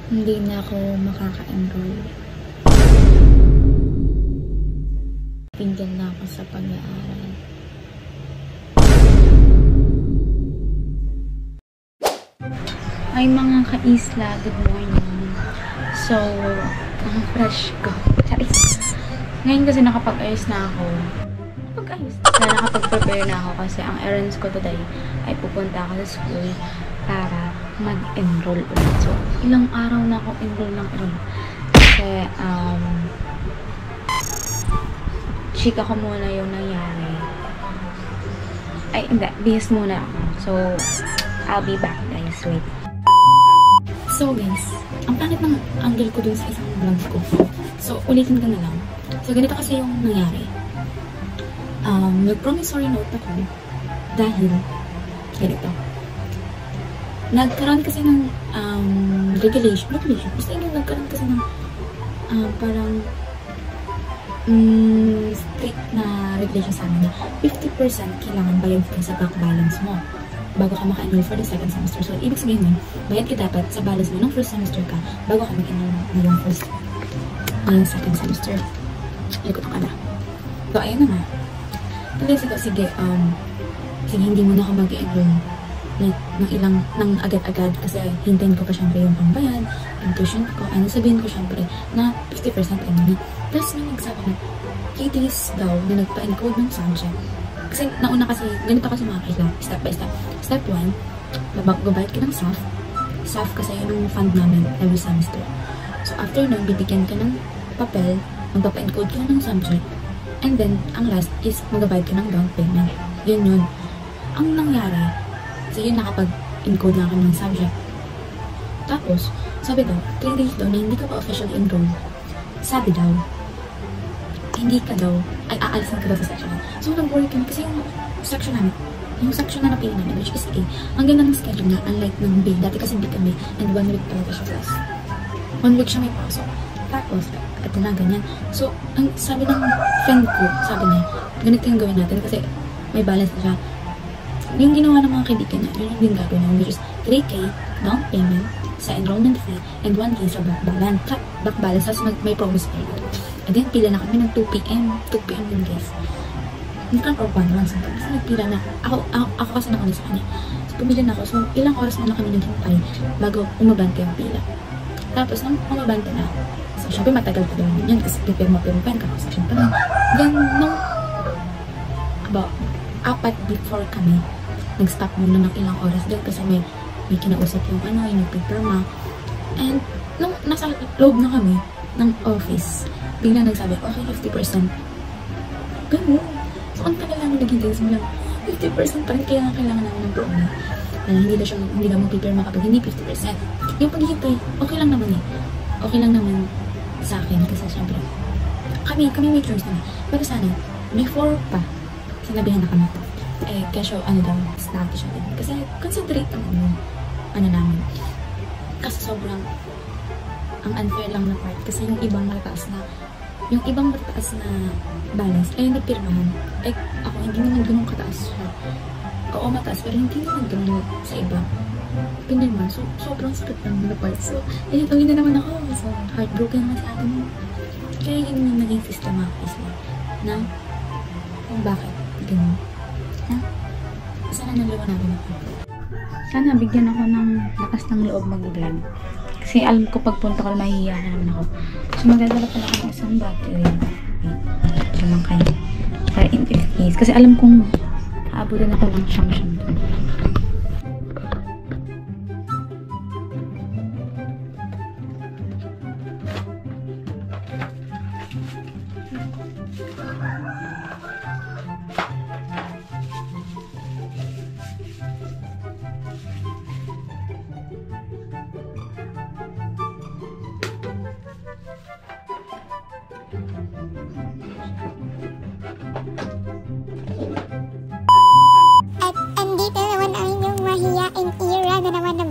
hindi na ako makaka-enroll. Tingnan na ako sa pag-aaral. Ay mga ka-isla, good morning. So, ang fresh ko. Charis. Ngayon kasi nakapag-ayos na ako. Nakapag-prepare na ako kasi ang errands ko today ay pupunta ako sa school para mag-enroll ulit. So, ilang araw na ako enroll ng enroll. Kasi, chika ko muna yung nangyari. Ay, hindi. Bihis muna ako. So, I'll be back, guys. Wait. So, guys, ang pangit ng angle ko dun sa isang vlog ko. So, ulitin ka na lang. So, ganito kasi yung nangyari. Nag-promissory note ako dahil ganito. Nagkaroon kasi ng regulation. Basta yung nagkaroon kasi ng parang strict na regulation sa amin na 50% kailangan bayad ka sa back balance mo bago ka maka-enroll for the second semester. So, ibig sabihin nun, bayad ka dapat sa balance mo ng first semester ka bago ka mag-enroll ngayong second semester. Likot ka na. So, ayun na nga. Sige, hindi mo na ako mag-enroll ng agad-agad kasi hintayin ko pa syempre yung pambayad, yung tuition ko, sabihin ko syempre na 50% na. Tapos may nagsabi na 8 days daw na nagpa-encode ng subject. Kasi nauna kasi, ganito kasi mga kailan, step by step. Step 1, babayad ka ng SAF. SAF kasi yun yung fund namin every semester. So after nun, bibigyan ka ng papel, magpapa-encode ka ng subject. And then, ang last is mag-abide ka ng down payment. Yun. Ang nangyari, so yun nakapag-encode na kami ng subject. Tapos, sabi daw, 3 days daw na hindi ka pa officially enrolled. Sabi daw, hindi ka daw, ay aalisin ka daw sa section. So, nag-worry kami kasi yung section na napili namin, which is A, ang ganda ng schedule niya, unlike ng B. Dati kasi B kami, and 1 week talaga siya class. 1 week siya may pasok. Tapos, ito na, ganyan. So, ang sabi ng friend ko, sabi niya, ganito yung gawin natin kasi may balance na siya. Yung ginawa ng mga kaibigan niya, yun yung din gagawin niya, which is 3K down payment sa enrollment fee and 1K sa back balance. Back balance, tapos may promise period. And then, pila na kami ng 2 PM. 2 PM din, guys. Hindi ka or 1 lang something. Kasi nagpila na. Ako kasi nauna sa kanya. So, pumila na ako. So, ilang oras na kami naghintay bago umabante yung pila. Tapos, nung umabante na, so, syempre matagal pa din yan kasi pipirma ka kasi syempre then nung about 4 before kami nag-stop muna ng ilang oras din kasi may kinausap yung yung nagpipirma. And nung nasa loob na kami ng office, bigla nagsabi, okay, 50%. Ganun. So, ang tagal namin naghintay sa mga 50% pa rin kaya kailangan namin ng promo. Hindi na magpipirma kapag hindi 50%. Yung paghihintay, okay lang naman eh. Okay lang naman sa akin kasi syempre kami may choice naman. Pero sana, before pa, sinabihan na kami ito. Kesyo, daw, snappy siya din. Kasi concentrate naman yung, namin. Kasi sobrang, ang unfair lang na part. Kasi yung ibang mataas na balance, ay hindi pirmahan. Ako, hindi naman ganun kataas siya. Oo, mataas, pero hindi naman ganun sa iba. Pinilman. So, sobrang sakit ng mga part. So, tawin na naman ako. So, heartbroken naman sa atin. Kaya yun yung naging system mga isla. Na, kung bakit, ganun. Ha? Sana naliwanagan ako. Sana bigyan ako ng lakas ng loob mag-vlog. Kasi alam ko pagpunta ko, mahihiya na naman ako. So, magdadala pala ako ng isang battery. Ito lang kayo. Para in 5 days. Kasi alam kong aabutan ako ng siyang doon.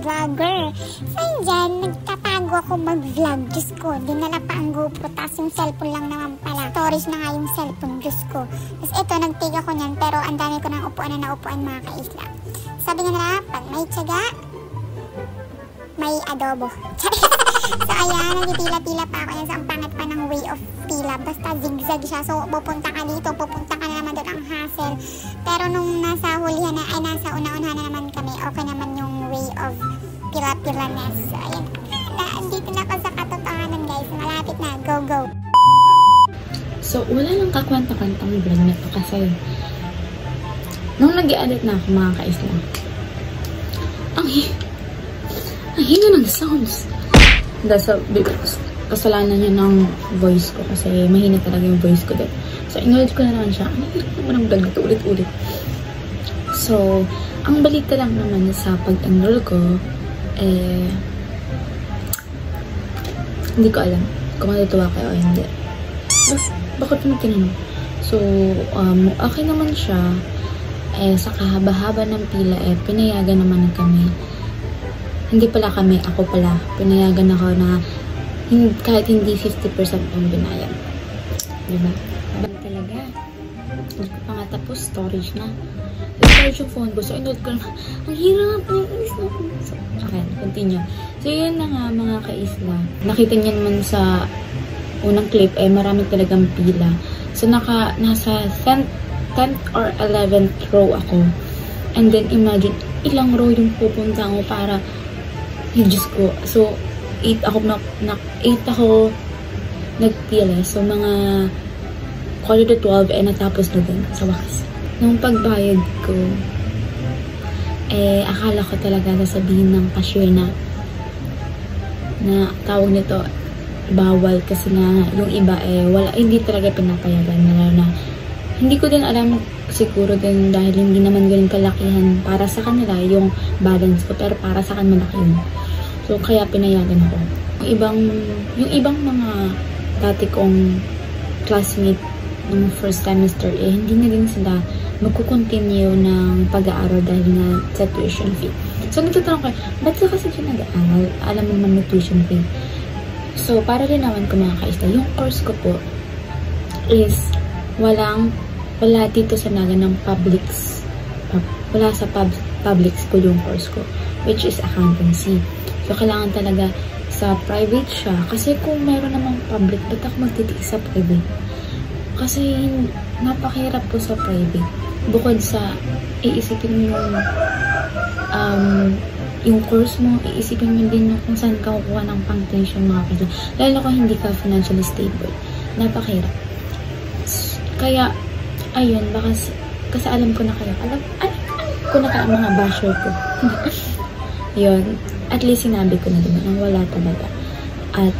vlogger. So, dyan, nagtatago ako mag-vlog. Diyos ko, dinala pa ang GoPro, tapos yung cellphone lang naman pala. Storage na nga yung cellphone, Diyos ko. Tapos ito, nagtiga ko niyan, pero ang dami ko ng upuan na naupuan, mga kaisla. Sabi nga nila, pag may tiyaga, may adobo. So ayan, nagpipila-pila pa ako yan. So ang pangit pa ng way of pila. Basta zigzag siya. So pupunta ka dito, pupunta ka na naman doon, ang hassle. Pero nung nasa hulihan na, ay nasa una-unahan na naman kami, okay naman yung way of pila-pilaness. So ayan. Dito na ako sa katotohanan guys. Malapit na. Go, go. So, wala lang kakwenta-kwentang vlog na to kasi nung nag-i-edit na ako mga kaisla, ang hina ng sounds. So, kasalanan niya ng voice ko kasi mahina talaga yung voice ko din. So, inulit ko na naman siya. Ang hirap naman ang vlog na to, ulit-ulit. So, ang balita lang naman sa pag-enroll ko, hindi ko alam kung matutuwa kayo o hindi. Bakit mo tinanong? So, okay naman siya. Sa kahaba-haba ng pila, pinayagan naman kami. Hindi pala kami, ako pala. Pinayagan ako na kahit hindi 50% ang binayad. Diba? Talaga. Hindi ko pa nga tapos, storage na. Storage yung phone ko. So, inod ko na, ang hirap. So, okay, continue. So, yun na nga mga kaisla. Nakita niyo naman sa unang clip, marami talagang pila. So, nasa 10th or 11th row ako. And then, imagine, ilang row yung pupunta ko para, Diyos ko. So, 8 ako nagpila. So, mga quarter to 12, natapos na din sa wakas. Nung pagbayad ko, akala ko talaga sasabihin ng cashier na tawag nito, bawal kasi nga yung iba hindi talaga pinapayagan na hindi ko din alam siguro din dahil hindi naman ganun kalakihan para sa kanila yung balance ko pero para sa akin malaki yun. So kaya pinayagan ako. Yung ibang mga dati kong classmate nung first semester hindi na din sila magkukontinue ng pag-aaral dahil nga sa tuition fee. So nagtatanong kayo, ba't ka kasi siya nag-aaral? Alam mo naman may tuition fee. So, para rin naman ko mga kaisla, yung course ko po is wala dito sa Naga ng publics. Wala sa public school yung course ko, which is accountancy. So, kailangan talaga sa private siya. Kasi kung meron namang public, ba't ako magtitiis sa private? Kasi napakahirap po sa private. Bukod sa iisipin mo yung course mo, iisipin mo din kung saan ka kukuha ng pang-tuition mga kaisla. Lalo kung hindi ka financially stable. Napakahirap. Kaya, ayun, kasi alam ko na kayo. Alam ko na kayo mga basher ko. Yun. At least sinabi ko na din na wala talaga. At,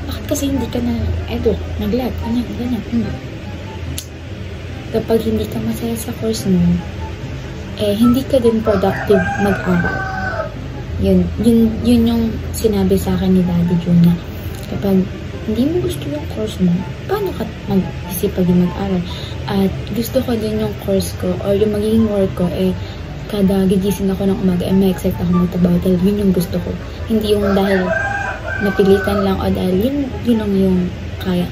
bakit kasi hindi ka na, nag-lab, ganyan. Kapag hindi ka masaya sa course mo, hindi ka din productive mag-aral. Yun yung sinabi sa akin ni Daddy June na kapag hindi mo gusto yung course mo, paano ka mag-isipag yung mag-aral? At gusto ko din yung course ko or yung magiging work ko, kada gigising ako ng umaga, may excite ako magtrabaho dahil yun yung gusto ko. Hindi yung dahil napilitan lang o dahil yun lang yung kaya.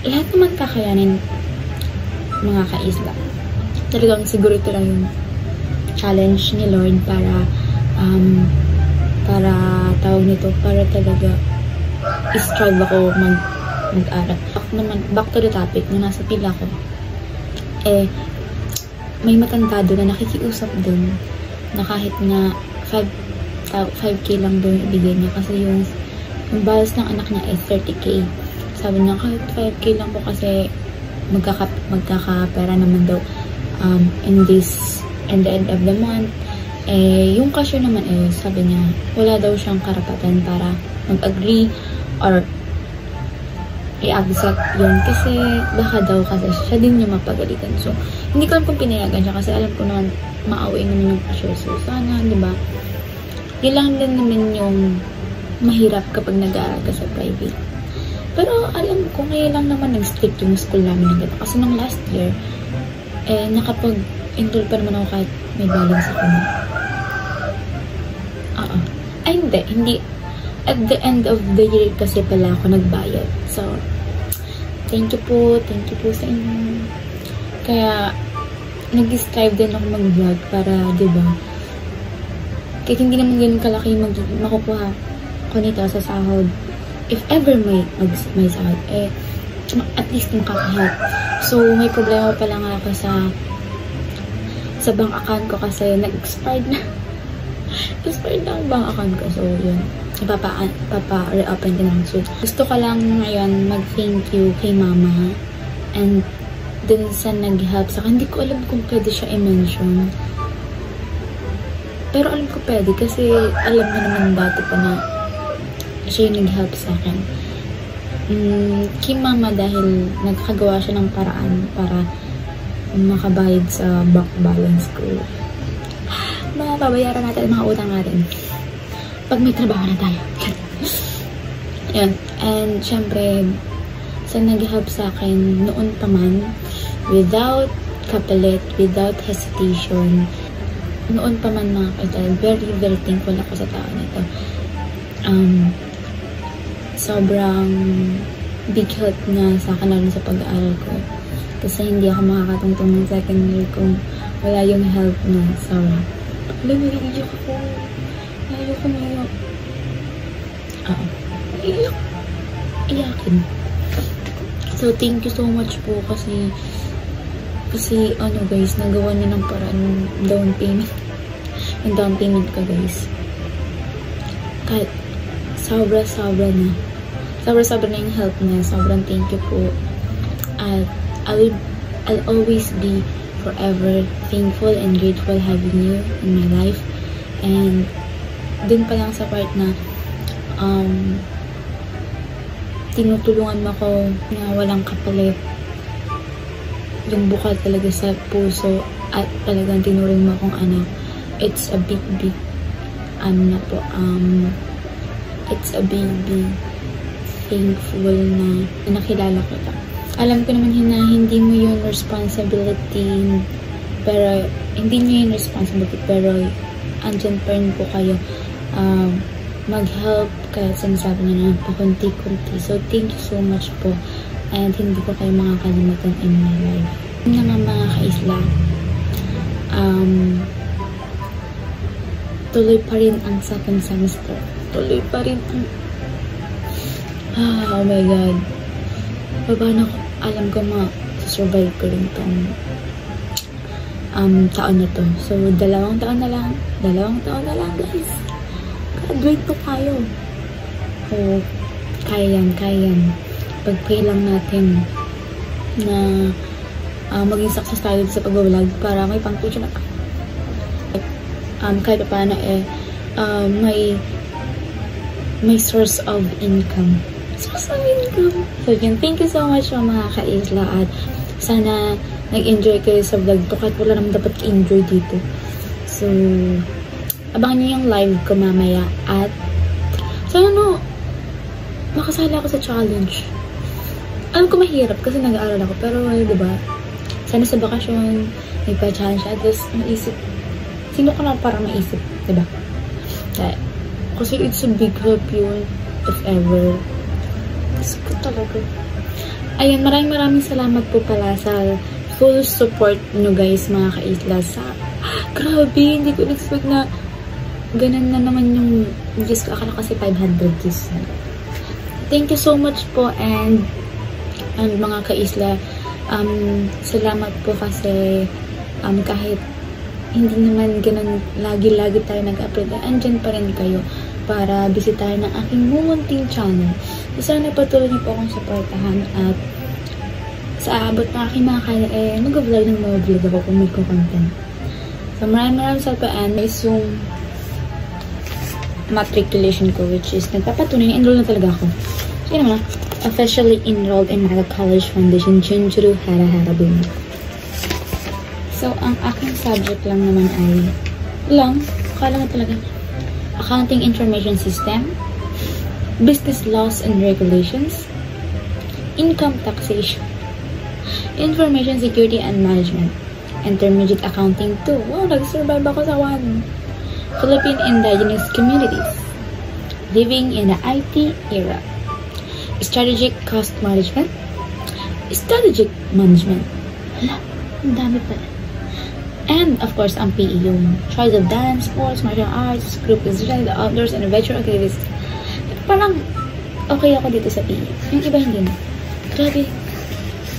Lahat naman kakayanin mga kaisla. Talagang siguro ito lang yung challenge ni Lord para tawag nito, para talaga i-strive ako mag-aral. Back to the topic, nung nasa pila ko, may matandado na nakikiusap dun na kahit na 5K lang doon ibigay niya kasi yung balas ng anak niya ay 30K. Sabi niya, kahit 5K lang po kasi magkakapera naman daw in the end of the month. Yung cashier naman sabi niya, wala daw siyang karapatan para mag-agree or i-accept yun kasi baka daw kasi siya din yung mapagalitan. So, hindi ko alam kung pinayagan siya kasi alam ko naman maawin naman yung cashier. So, sana, di ba? Yun lang din naman yung mahirap kapag nag-aaral ka sa private. Pero alam ko, ngayon lang naman nag-stick yung school namin ng gano'n. Kasi nung last year, nakapag-enroll pa naman ako kahit may balance ako na. Hindi. At the end of the year kasi pala ako nagbayad. So, thank you po sa inyo. Kaya, nag-strive din ako mag-vlog para, diba, kahit hindi naman ganun kalaki makukuha ko nito sa sahod, if ever may sahod, at least makaka-help. So, may problema pala nga ako sa bank account ko kasi nag-expired na. Expired na ang bank account ko. So, yun. Papa-reopen din ako. So, gusto ko lang ngayon mag-thank you kay mama and dun sa nag-help sa akin. Hindi ko alam kung pwede siya i-mention. Pero alam ko pwede kasi alam mo naman dati pa na siya yung nag-help sa akin. Kay mama dahil nagkagawa siya ng paraan para makabayad sa bank balance ko. Babayaran natin ang mga utang natin pag may trabaho na tayo. Yan. And syempre sa nag-help sa akin noon pa man, without kapalit, without hesitation, noon pa man mga kaibigan, very, very thankful ako sa tao nito. Sobrang big help na sa akin lalo sa pag-aaral ko. Kasi hindi ako makakatungtong ng second year kung wala yung help na sawa. Alam mo, naiiyak ako. Naiiyak ko ngayon. Naiiyak. Iyakin. So, thank you so much po kasi ano guys, nagawa niyo ng paraan down payment. Yung down payment ko guys. Kahit sobra-sobra na. Sobra-sobra na yung help niya. Sobrang thank you po. At I'll always be forever thankful and grateful having you in my life. And dun pa lang sa part na tinutulungan mo ko na walang kapalit. Yung bukal talaga sa puso at talagang tinuring mo akong anak. It's a big it's a big thankful na nakilala ko ito. Alam ko naman na hindi mo yung responsibility, pero andyan pa rin po kayo mag-help kahit sinasabi niyo na pakunti-kunti. So, thank you so much po and hindi ko kayo makakalimutan in my life. Yun naman mga kaisla, tuloy pa rin ang second semester. Tuloy pa rin ang oh my god, paano ko alam ko ma-survive ko rin tong taon na to. So, 2 taon na lang guys, graduate po tayo. So, kaya yan. Pag-pray lang natin na maging success tayo sa pag-vlog para may pang-tuition na kahit paano may source of income. So yun, thank you so much mga ka-isla at sana nag-enjoy kayo sa vlog to kahit wala naman dapat ka-enjoy dito. So, abangan niyo yung live ko mamaya at sana makasali ako sa challenge. Alam ko mahirap kasi nag-aaral ako pero diba, sana sa bakasyon may pa-challenge at least maisip sino ka na para maisip, diba? Kasi it's a big help yun if ever. Gusto ko talaga. Ayun, maraming salamat po pala sa full support nyo guys mga ka-isla. Grabe, hindi ko expect na ganun na naman yung views ko. Akala kasi 500 views. Thank you so much po and mga ka-isla, salamat po kasi kahit hindi naman ganun lagi tayo nag-upload, andyan pa rin kayo para bisitahin ang aking mumunting channel. Sana patuloy niyo po akong supportahan at sa aabot na aking mga kaya mag-vlog ng mga vlog ako kung may content. So maraming salamat is yung matriculation ko which is nagpapatunay na enroll na talaga ako. So yun naman, officially enrolled in Naga College Foundation Junjuru Hara Boom. So ang aking subject lang naman ay akala mo talaga Accounting Information System, Business Laws and Regulations, Income Taxation, Information Security and Management, Intermediate Accounting 2. Wow, nag-survive ako sa 1. Philippine Indigenous Communities, Living in the IT Era, Strategic Cost Management, Strategic Management. Hala, ang dami pala. And, of course, ang PE, yung choice of dance, sports, martial arts, group decision, the outdoors, and adventure activities. parang okay ako dito sa PE. Yung iba hindi na. Grabe.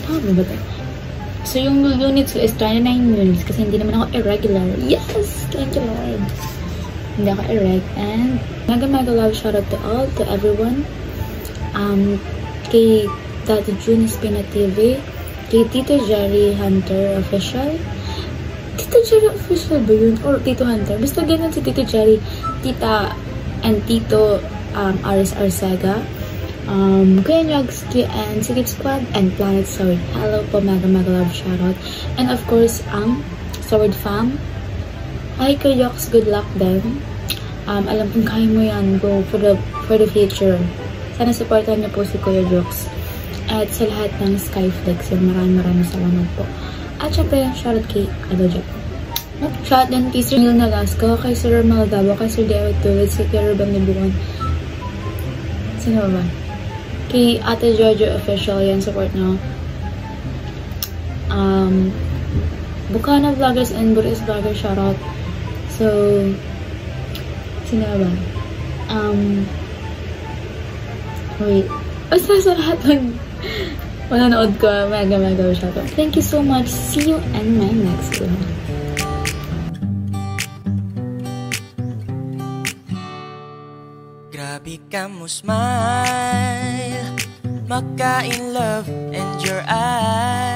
Paano ba ito? So, yung units ko is 29 units kasi hindi naman ako irregular. Yes! Thank you, Lord. Hindi ako irreg. And, mega love shoutout to all, to everyone. Kay Daddy June Spina TV, kay Tito Jerry Hunter Official. Tito Jerry Official ba yun? Or Tito Hunter? Basta ganun si Tito Jerry, Tita, and Tito Aris Arcega. Kuya Nyogski and Sigit Squad and Planet Sword. Hello po, mega love shoutout. And of course, ang Sword Fam. Hi Kuya Yox, good luck din. Alam kong kaya mo yan. Go for the future. Sana supportan niyo po si Kuya Yox. At sa lahat ng Skyflex, maraming salamat po. At syempre, shoutout kay Adojak. Shoutout din kay Sir Neil Nalasco, kay Sir Maldabo, kay Sir David Tulid, si Kuya Ruben Libuan. Sino ba? Kay Ate Jojo Official, yan, support nyo. Bukana Vloggers and Buris Vloggers, shoutout. So, sino ba? Wait. Basta sa lahat ng manonood ko, mega shoutout. Thank you so much. See you in my next vlog. Grabe ka mo smile, maka in love and your eyes